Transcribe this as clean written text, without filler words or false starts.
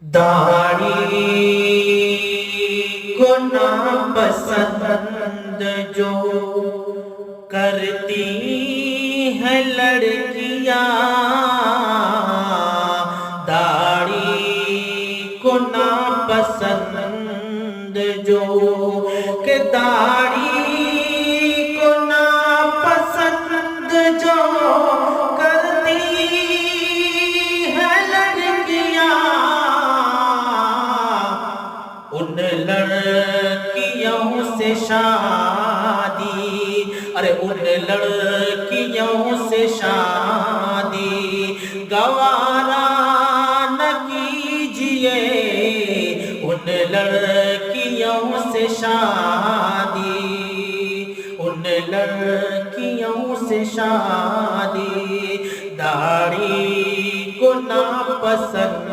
داڑھی کو ناپسند جو کرتی ہیں لڑکیاں، داڑھی کو ناپسند جو کہ داڑھی کو ناپسند جو کرتی ہیں لڑکیاں، ان لڑکیوں سے شادی، ارے ان لڑکیوں سے شادی گوارا نہ کیجئے، ان لڑکیوں سے شادی، ان لڑکیوں سے شادی، داڑھی کو ناپسند